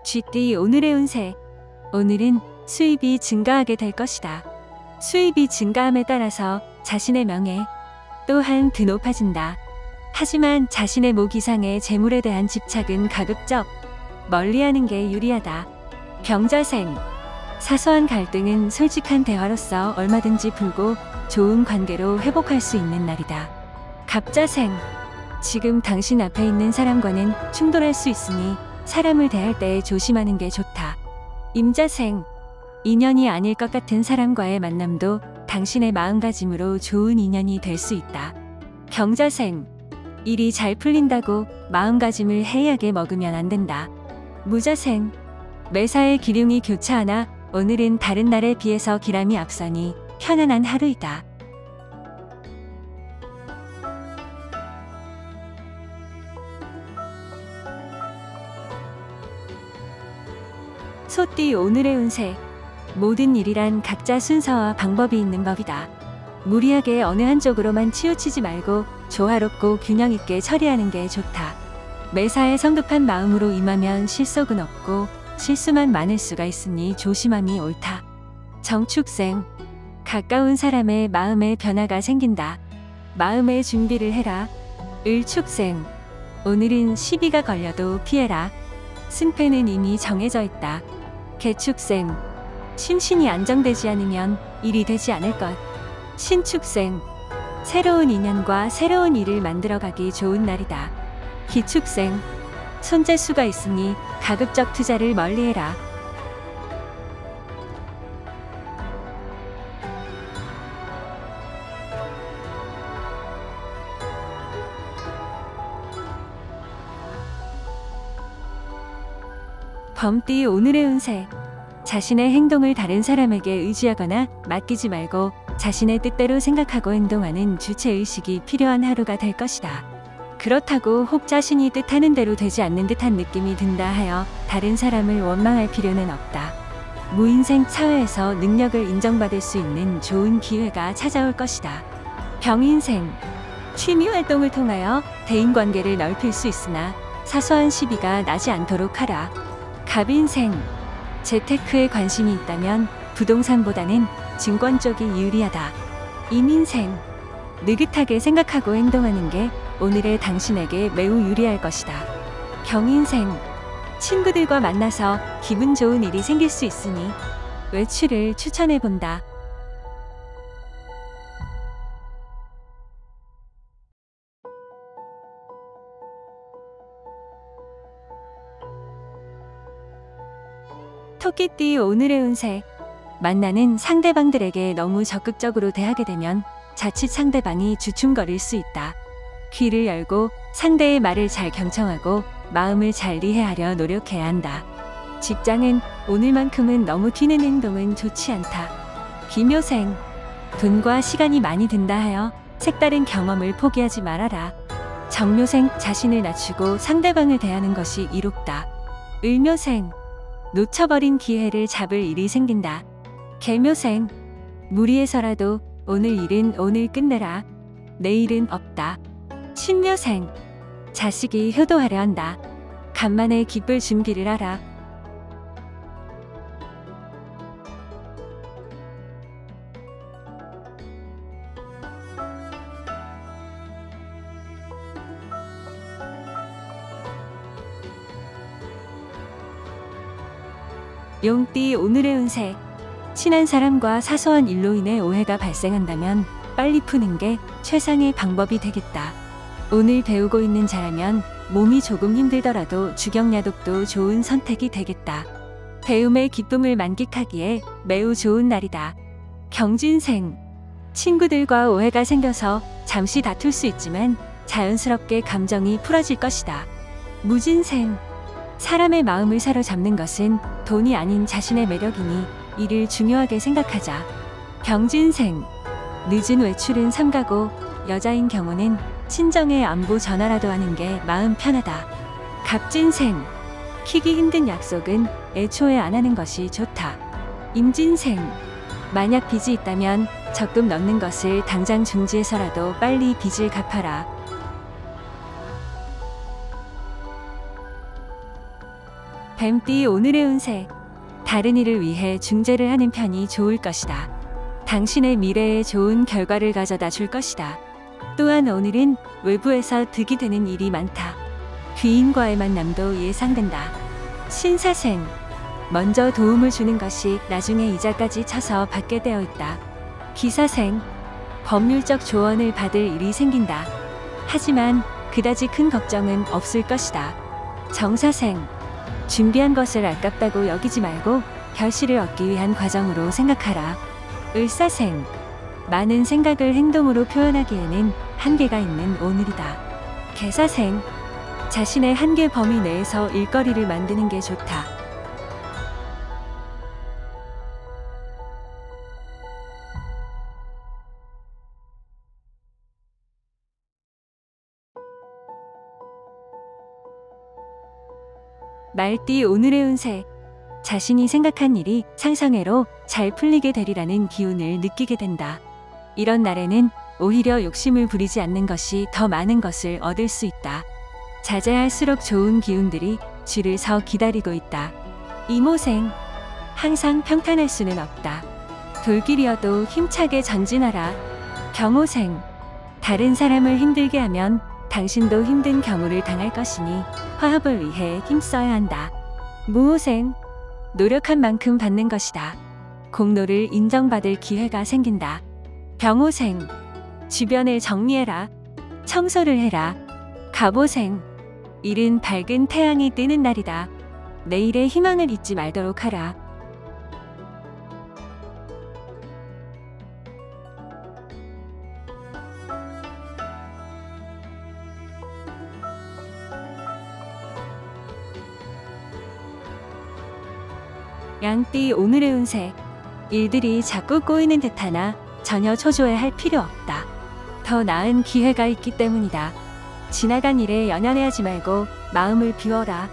쥐띠 오늘의 운세. 오늘은 수입이 증가하게 될 것이다. 수입이 증가함에 따라서 자신의 명예 또한 더 높아진다. 하지만 자신의 목 이상의 재물에 대한 집착은 가급적 멀리하는 게 유리하다. 병자생. 사소한 갈등은 솔직한 대화로서 얼마든지 풀고 좋은 관계로 회복할 수 있는 날이다. 갑자생. 지금 당신 앞에 있는 사람과는 충돌할 수 있으니 사람을 대할 때 조심하는 게 좋다. 임자생. 인연이 아닐 것 같은 사람과의 만남도 당신의 마음가짐으로 좋은 인연이 될 수 있다. 경자생. 일이 잘 풀린다고 마음가짐을 해이하게 먹으면 안 된다. 무자생. 매사에 기륭이 교차하나 오늘은 다른 날에 비해서 기람이 앞서니 편안한 하루이다. 소띠 오늘의 운세. 모든 일이란 각자 순서와 방법이 있는 법이다. 무리하게 어느 한쪽으로만 치우치지 말고 조화롭고 균형 있게 처리하는 게 좋다. 매사에 성급한 마음으로 임하면 실속은 없고 실수만 많을 수가 있으니 조심함이 옳다. 정축생. 가까운 사람의 마음에 변화가 생긴다. 마음의 준비를 해라. 을축생. 오늘은 시비가 걸려도 피해라. 승패는 이미 정해져 있다. 개축생. 심신이 안정되지 않으면 일이 되지 않을 것. 신축생. 새로운 인연과 새로운 일을 만들어가기 좋은 날이다. 기축생. 손재수가 있으니 가급적 투자를 멀리해라. 범띠 오늘의 운세. 자신의 행동을 다른 사람에게 의지하거나 맡기지 말고 자신의 뜻대로 생각하고 행동하는 주체의식이 필요한 하루가 될 것이다. 그렇다고 혹 자신이 뜻하는 대로 되지 않는 듯한 느낌이 든다 하여 다른 사람을 원망할 필요는 없다. 무인생 사회에서 능력을 인정받을 수 있는 좋은 기회가 찾아올 것이다. 병인생. 취미활동을 통하여 대인관계를 넓힐 수 있으나 사소한 시비가 나지 않도록 하라. 갑인생. 재테크에 관심이 있다면 부동산보다는 증권 쪽이 유리하다. 임인생. 느긋하게 생각하고 행동하는 게 오늘의 당신에게 매우 유리할 것이다. 경인생. 친구들과 만나서 기분 좋은 일이 생길 수 있으니 외출을 추천해본다. 토끼띠 오늘의 운세. 만나는 상대방들에게 너무 적극적으로 대하게 되면 자칫 상대방이 주춤거릴 수 있다. 귀를 열고 상대의 말을 잘 경청하고 마음을 잘 이해하려 노력해야 한다. 직장은 오늘만큼은 너무 튀는 행동은 좋지 않다. 기묘생. 돈과 시간이 많이 든다 하여 색다른 경험을 포기하지 말아라. 정묘생. 자신을 낮추고 상대방을 대하는 것이 이롭다. 을묘생. 놓쳐버린 기회를 잡을 일이 생긴다. 개묘생. 무리해서라도 오늘 일은 오늘 끝내라. 내일은 없다. 신묘생. 자식이 효도하려 한다. 간만에 기쁠 준비를 하라. 용띠 오늘의 운세. 친한 사람과 사소한 일로 인해 오해가 발생한다면 빨리 푸는 게 최상의 방법이 되겠다. 오늘 배우고 있는 자라면 몸이 조금 힘들더라도 주경야독도 좋은 선택이 되겠다. 배움의 기쁨을 만끽하기에 매우 좋은 날이다. 경진생. 친구들과 오해가 생겨서 잠시 다툴 수 있지만 자연스럽게 감정이 풀어질 것이다. 무진생. 사람의 마음을 사로잡는 것은 돈이 아닌 자신의 매력이니 이를 중요하게 생각하자. 병진생. 늦은 외출은 삼가고 여자인 경우는 친정에 안부 전화라도 하는 게 마음 편하다. 갑진생. 키기 힘든 약속은 애초에 안 하는 것이 좋다. 임진생. 만약 빚이 있다면 적금 넣는 것을 당장 중지해서라도 빨리 빚을 갚아라. 뱀띠 오늘의 운세. 다른 이를 위해 중재를 하는 편이 좋을 것이다. 당신의 미래에 좋은 결과를 가져다 줄 것이다. 또한 오늘은 외부에서 득이 되는 일이 많다. 귀인과의 만남도 예상된다. 신사생. 먼저 도움을 주는 것이 나중에 이자까지 쳐서 받게 되어 있다. 기사생. 법률적 조언을 받을 일이 생긴다. 하지만 그다지 큰 걱정은 없을 것이다. 정사생. 준비한 것을 아깝다고 여기지 말고 결실을 얻기 위한 과정으로 생각하라. 을사생. 많은 생각을 행동으로 표현하기에는 한계가 있는 오늘이다. 개사생. 자신의 한계 범위 내에서 일거리를 만드는 게 좋다. 말띠 오늘의 운세. 자신이 생각한 일이 상상외로 잘 풀리게 되리라는 기운을 느끼게 된다. 이런 날에는 오히려 욕심을 부리지 않는 것이 더 많은 것을 얻을 수 있다. 자제할수록 좋은 기운들이 줄을 서 기다리고 있다. 이모생. 항상 평탄할 수는 없다. 돌길이어도 힘차게 전진하라. 경호생. 다른 사람을 힘들게 하면 당신도 힘든 경우를 당할 것이니 화합을 위해 힘써야 한다. 무호생. 노력한 만큼 받는 것이다. 공로를 인정받을 기회가 생긴다. 병호생. 주변을 정리해라. 청소를 해라. 갑오생. 일은 밝은 태양이 뜨는 날이다. 내일의 희망을 잊지 말도록 하라. 양띠 오늘의 운세. 일들이 자꾸 꼬이는 듯하나 전혀 초조해할 필요 없다. 더 나은 기회가 있기 때문이다. 지나간 일에 연연해하지 말고 마음을 비워라.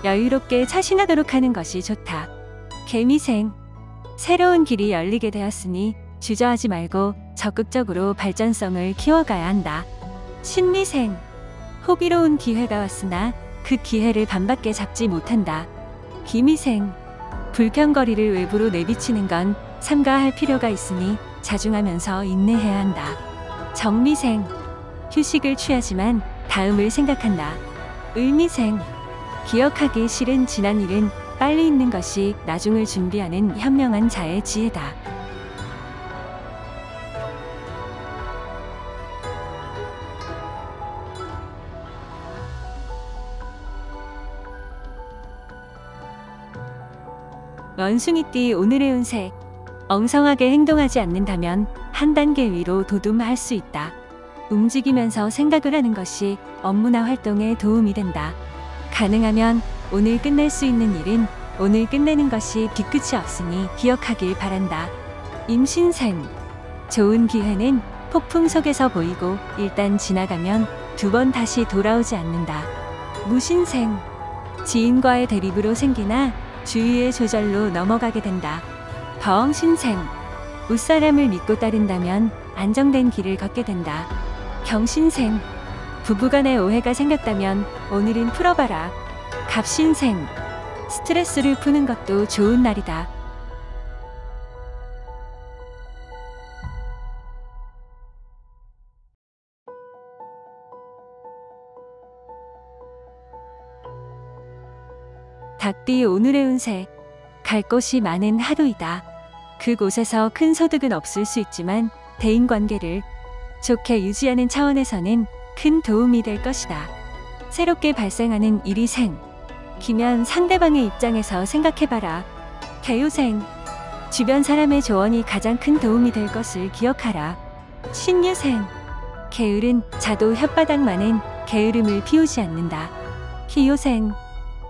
여유롭게 차신하도록 하는 것이 좋다. 개미생. 새로운 길이 열리게 되었으니 주저하지 말고 적극적으로 발전성을 키워가야 한다. 신미생. 호기로운 기회가 왔으나 그 기회를 반밖에 잡지 못한다. 기미생. 불평거리를 외부로 내비치는 건 삼가할 필요가 있으니 자중하면서 인내해야 한다. 정미생. 휴식을 취하지만 다음을 생각한다. 을미생. 기억하기 싫은 지난 일은 빨리 잊는 것이 나중을 준비하는 현명한 자의 지혜다. 원숭이띠 오늘의 운세. 엉성하게 행동하지 않는다면 한 단계 위로 도둠할 수 있다. 움직이면서 생각을 하는 것이 업무나 활동에 도움이 된다. 가능하면 오늘 끝낼 수 있는 일은 오늘 끝내는 것이 뒤끝이 없으니 기억하길 바란다. 임신생. 좋은 기회는 폭풍 속에서 보이고 일단 지나가면 두 번 다시 돌아오지 않는다. 무신생. 지인과의 대립으로 생기나 주위의 조절로 넘어가게 된다. 병신생. 웃사람을 믿고 따른다면 안정된 길을 걷게 된다. 경신생. 부부간의 오해가 생겼다면 오늘은 풀어봐라. 갑신생. 스트레스를 푸는 것도 좋은 날이다. 닭띠 오늘의 운세. 갈 곳이 많은 하루이다. 그곳에서 큰 소득은 없을 수 있지만 대인관계를 좋게 유지하는 차원에서는 큰 도움이 될 것이다. 새롭게 발생하는 일이 생기면 상대방의 입장에서 생각해봐라. 개유생. 주변 사람의 조언이 가장 큰 도움이 될 것을 기억하라. 신유생. 게으른 자도 혓바닥만은 게으름을 피우지 않는다. 기요생.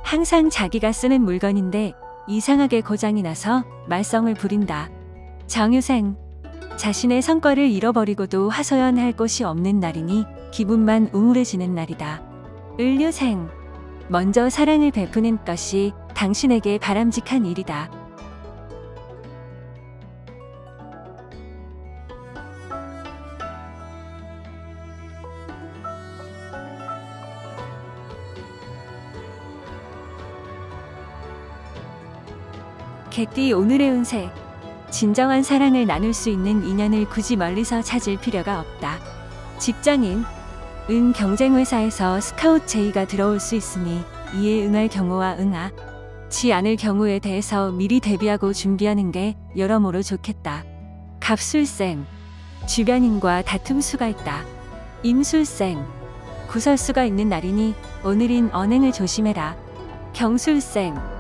항상 자기가 쓰는 물건인데 이상하게 고장이 나서 말썽을 부린다. 정유생. 자신의 성과를 잃어버리고도 하소연할 곳이 없는 날이니 기분만 우울해지는 날이다. 을류생. 먼저 사랑을 베푸는 것이 당신에게 바람직한 일이다. 개띠 오늘의 운세. 진정한 사랑을 나눌 수 있는 인연을 굳이 멀리서 찾을 필요가 없다. 직장인. 은 경쟁회사에서 스카웃 제의가 들어올 수 있으니 이에 응할 경우와 응하지 않을 경우에 대해서 미리 대비하고 준비하는 게 여러모로 좋겠다. 갑술생. 주변인과 다툼 수가 있다. 임술생. 구설수가 있는 날이니 오늘인 언행을 조심해라. 경술생.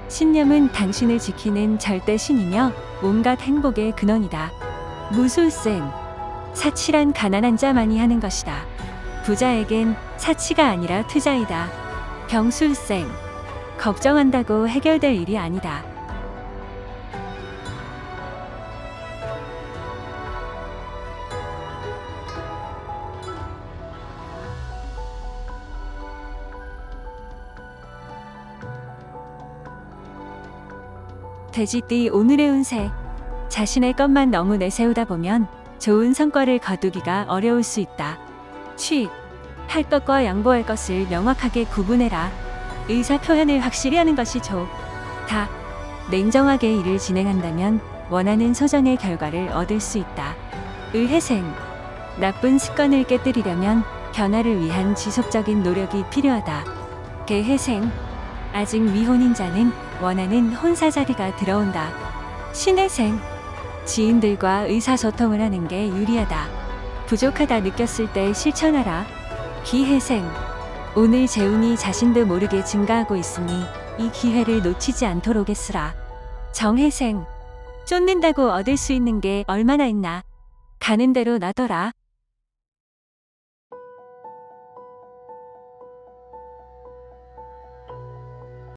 신념은 당신을 지키는 절대 신이며 온갖 행복의 근원이다. 무술생. 사치란 가난한 자만이 하는 것이다. 부자에겐 사치가 아니라 투자이다. 병술생. 걱정한다고 해결될 일이 아니다. 돼지띠 오늘의 운세. 자신의 것만 너무 내세우다 보면 좋은 성과를 거두기가 어려울 수 있다. 할 것과 양보할 것을 명확하게 구분해라. 의사 표현을 확실히 하는 것이 좋다. 냉정하게 일을 진행한다면 원하는 소정의 결과를 얻을 수 있다. 을해생. 나쁜 습관을 깨뜨리려면 변화를 위한 지속적인 노력이 필요하다. 개해생. 아직 미혼인 자는 원하는 혼사 자리가 들어온다. 신해생. 지인들과 의사소통을 하는 게 유리하다. 부족하다 느꼈을 때 실천하라. 기해생. 오늘 재운이 자신도 모르게 증가하고 있으니 이 기회를 놓치지 않도록 애쓰라. 정해생. 쫓는다고 얻을 수 있는 게 얼마나 있나. 가는 대로 놔둬라.